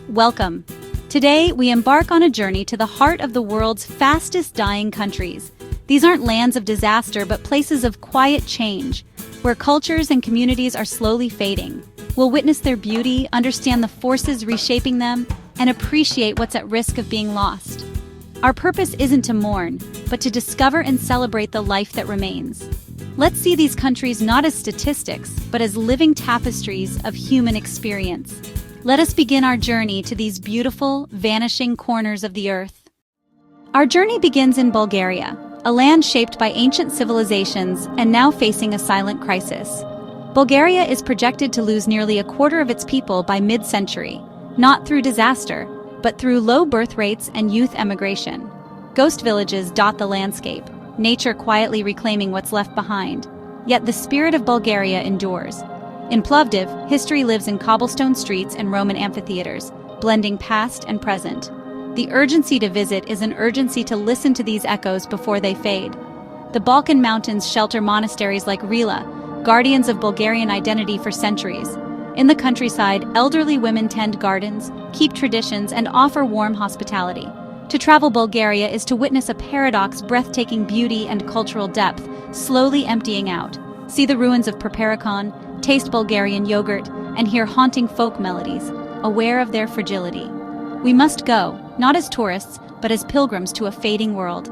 Welcome. Today, we embark on a journey to the heart of the world's fastest dying countries. These aren't lands of disaster, but places of quiet change, where cultures and communities are slowly fading. We'll witness their beauty, understand the forces reshaping them, and appreciate what's at risk of being lost. Our purpose isn't to mourn, but to discover and celebrate the life that remains. Let's see these countries not as statistics, but as living tapestries of human experience. Let us begin our journey to these beautiful, vanishing corners of the earth. Our journey begins in Bulgaria, a land shaped by ancient civilizations and now facing a silent crisis. Bulgaria is projected to lose nearly a quarter of its people by mid-century, not through disaster, but through low birth rates and youth emigration. Ghost villages dot the landscape, nature quietly reclaiming what's left behind. Yet the spirit of Bulgaria endures. In Plovdiv, history lives in cobblestone streets and Roman amphitheaters, blending past and present. The urgency to visit is an urgency to listen to these echoes before they fade. The Balkan mountains shelter monasteries like Rila, guardians of Bulgarian identity for centuries. In the countryside, elderly women tend gardens, keep traditions, and offer warm hospitality. To travel Bulgaria is to witness a paradox, breathtaking beauty and cultural depth, slowly emptying out. See the ruins of Perperikon, taste Bulgarian yogurt, and hear haunting folk melodies, aware of their fragility. We must go, not as tourists, but as pilgrims to a fading world.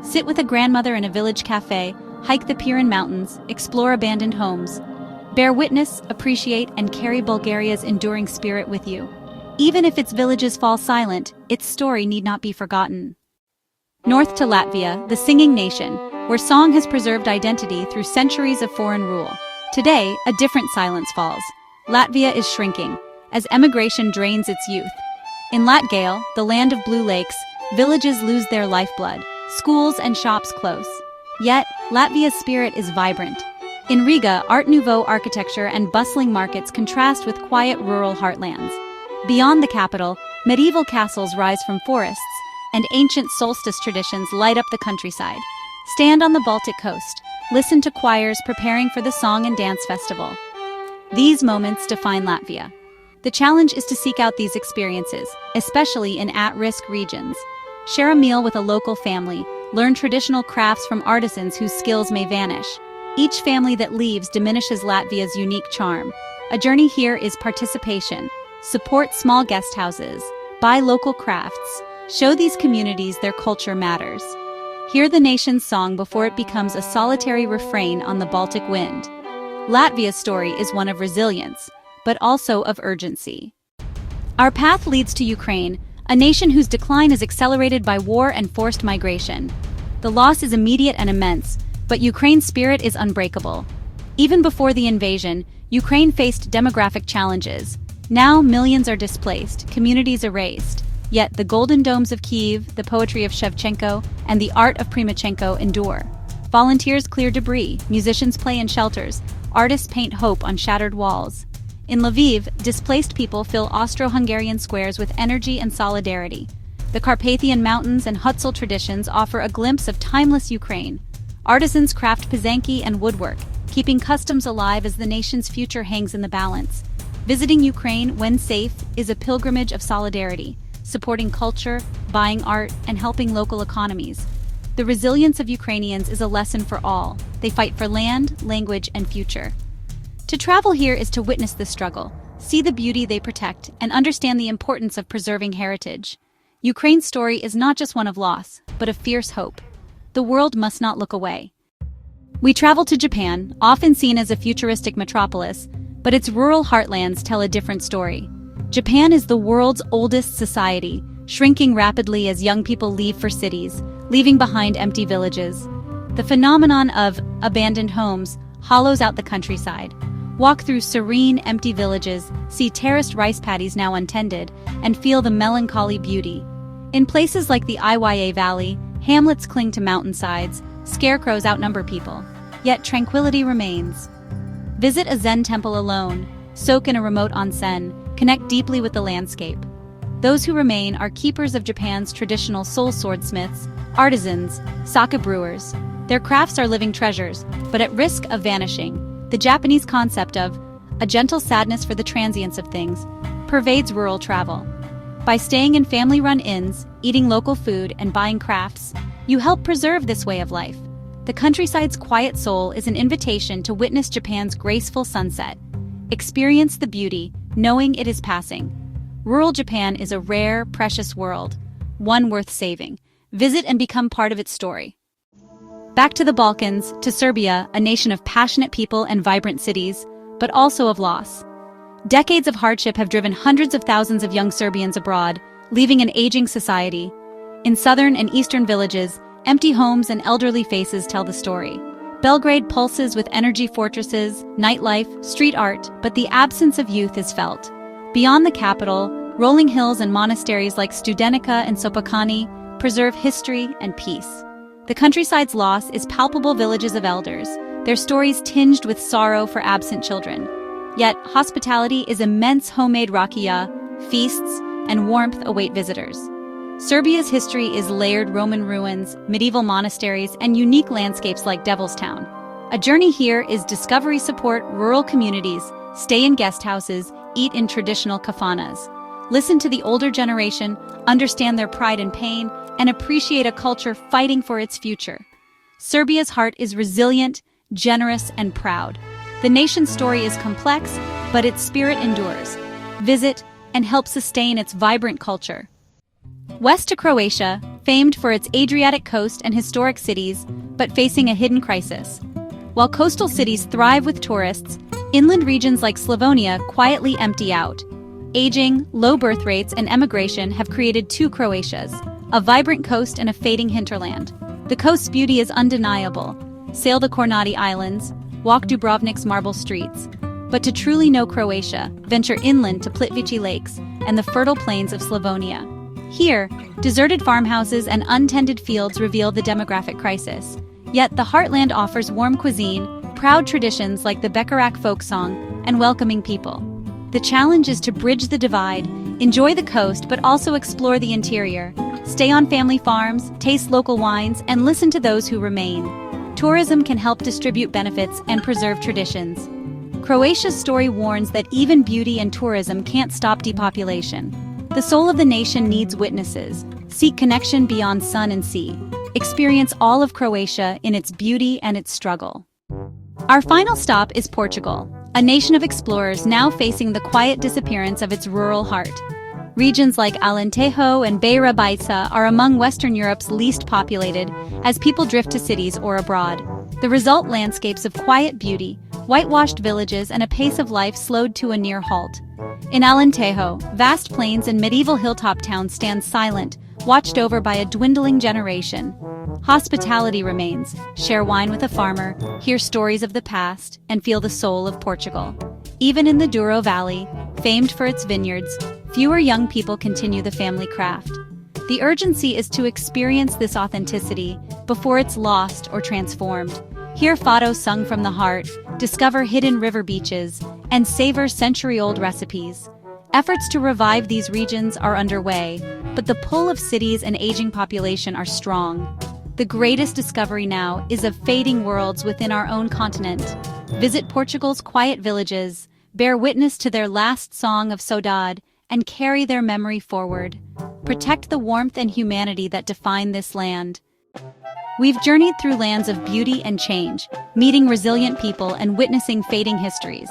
Sit with a grandmother in a village cafe, hike the Pirin Mountains, explore abandoned homes. Bear witness, appreciate, and carry Bulgaria's enduring spirit with you. Even if its villages fall silent, its story need not be forgotten. North to Latvia, the singing nation, where song has preserved identity through centuries of foreign rule. Today, a different silence falls. Latvia is shrinking, as emigration drains its youth. In Latgale, the land of blue lakes, villages lose their lifeblood, schools and shops close. Yet, Latvia's spirit is vibrant. In Riga, Art Nouveau architecture and bustling markets contrast with quiet rural heartlands. Beyond the capital, medieval castles rise from forests, and ancient solstice traditions light up the countryside. Stand on the Baltic coast, listen to choirs preparing for the Song and Dance Festival. These moments define Latvia. The challenge is to seek out these experiences, especially in at-risk regions. Share a meal with a local family, learn traditional crafts from artisans whose skills may vanish. Each family that leaves diminishes Latvia's unique charm. A journey here is participation. Support small guest houses, buy local crafts, show these communities their culture matters. Hear the nation's song before it becomes a solitary refrain on the Baltic wind. Latvia's story is one of resilience, but also of urgency. Our path leads to Ukraine, a nation whose decline is accelerated by war and forced migration. The loss is immediate and immense, but Ukraine's spirit is unbreakable. Even before the invasion, Ukraine faced demographic challenges. Now millions are displaced, communities erased. Yet the golden domes of Kyiv, the poetry of Shevchenko, and the art of Primachenko endure. Volunteers clear debris, musicians play in shelters, artists paint hope on shattered walls. In Lviv, displaced people fill Austro-Hungarian squares with energy and solidarity. The Carpathian Mountains and Hutzul traditions offer a glimpse of timeless Ukraine. Artisans craft pysanky and woodwork, keeping customs alive as the nation's future hangs in the balance. Visiting Ukraine, when safe, is a pilgrimage of solidarity, supporting culture, buying art, and helping local economies. The resilience of Ukrainians is a lesson for all. They fight for land, language, and future. To travel here is to witness the struggle, see the beauty they protect, and understand the importance of preserving heritage. Ukraine's story is not just one of loss, but of fierce hope. The world must not look away. We travel to Japan, often seen as a futuristic metropolis, but its rural heartlands tell a different story. Japan is the world's oldest society, shrinking rapidly as young people leave for cities, leaving behind empty villages. The phenomenon of abandoned homes hollows out the countryside. Walk through serene, empty villages, see terraced rice paddies now untended, and feel the melancholy beauty. In places like the Iya Valley, hamlets cling to mountainsides, scarecrows outnumber people, yet tranquility remains. Visit a Zen temple alone, soak in a remote onsen, connect deeply with the landscape. Those who remain are keepers of Japan's traditional soul swordsmiths, artisans, sake brewers. Their crafts are living treasures, but at risk of vanishing. The Japanese concept of a gentle sadness for the transience of things pervades rural travel. By staying in family-run inns, eating local food, and buying crafts, you help preserve this way of life. The countryside's quiet soul is an invitation to witness Japan's graceful sunset. Experience the beauty, knowing it is passing. Rural Japan is a rare, precious world, one worth saving. Visit and become part of its story. Back to the Balkans, to Serbia, a nation of passionate people and vibrant cities, but also of loss. Decades of hardship have driven hundreds of thousands of young Serbians abroad, leaving an aging society. In southern and eastern villages, empty homes and elderly faces tell the story. Belgrade pulses with energy fortresses, nightlife, street art, but the absence of youth is felt. Beyond the capital, rolling hills and monasteries like Studenica and Sopocani preserve history and peace. The countryside's loss is palpable villages of elders, their stories tinged with sorrow for absent children. Yet, hospitality is immense. Homemade rakia, feasts, and warmth await visitors. Serbia's history is layered: Roman ruins, medieval monasteries, and unique landscapes like Devil's Town. A journey here is discovery. Support rural communities, stay in guest houses, eat in traditional kafanas. Listen to the older generation, understand their pride and pain, and appreciate a culture fighting for its future. Serbia's heart is resilient, generous, and proud. The nation's story is complex, but its spirit endures. Visit and help sustain its vibrant culture. West to Croatia, famed for its Adriatic coast and historic cities, but facing a hidden crisis. While coastal cities thrive with tourists, inland regions like Slavonia quietly empty out. Aging, low birth rates, and emigration have created two Croatias, a vibrant coast and a fading hinterland. The coast's beauty is undeniable. Sail the Kornati Islands, walk Dubrovnik's marble streets. But to truly know Croatia, venture inland to Plitvice Lakes and the fertile plains of Slavonia. Here, deserted farmhouses and untended fields reveal the demographic crisis. Yet the heartland offers warm cuisine, proud traditions like the Bekarak folk song, and welcoming people. The challenge is to bridge the divide, enjoy the coast but also explore the interior. Stay on family farms, taste local wines, and listen to those who remain. Tourism can help distribute benefits and preserve traditions. Croatia's story warns that even beauty and tourism can't stop depopulation. The soul of the nation needs witnesses. Seek connection beyond sun and sea. Experience all of Croatia in its beauty and its struggle. Our final stop is Portugal, a nation of explorers now facing the quiet disappearance of its rural heart. Regions like Alentejo and Beira Baixa are among Western Europe's least populated, as people drift to cities or abroad. The result: landscapes of quiet beauty, whitewashed villages, and a pace of life slowed to a near halt. In Alentejo, vast plains and medieval hilltop towns stand silent, watched over by a dwindling generation. Hospitality remains. Share wine with a farmer, hear stories of the past, and feel the soul of Portugal. Even in the Douro Valley, famed for its vineyards, fewer young people continue the family craft. The urgency is to experience this authenticity before it's lost or transformed. Hear fado sung from the heart, discover hidden river beaches, and savor century-old recipes. Efforts to revive these regions are underway, but the pull of cities and aging population are strong. The greatest discovery now is of fading worlds within our own continent. Visit Portugal's quiet villages, bear witness to their last song of saudade, and carry their memory forward. Protect the warmth and humanity that define this land. We've journeyed through lands of beauty and change, meeting resilient people and witnessing fading histories.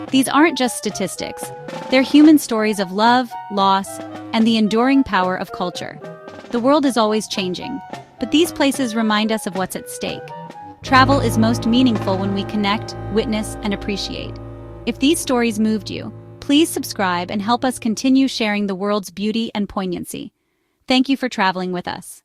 These aren't just statistics. They're human stories of love, loss, and the enduring power of culture. The world is always changing, but these places remind us of what's at stake. Travel is most meaningful when we connect, witness, and appreciate. If these stories moved you, please subscribe and help us continue sharing the world's beauty and poignancy. Thank you for traveling with us.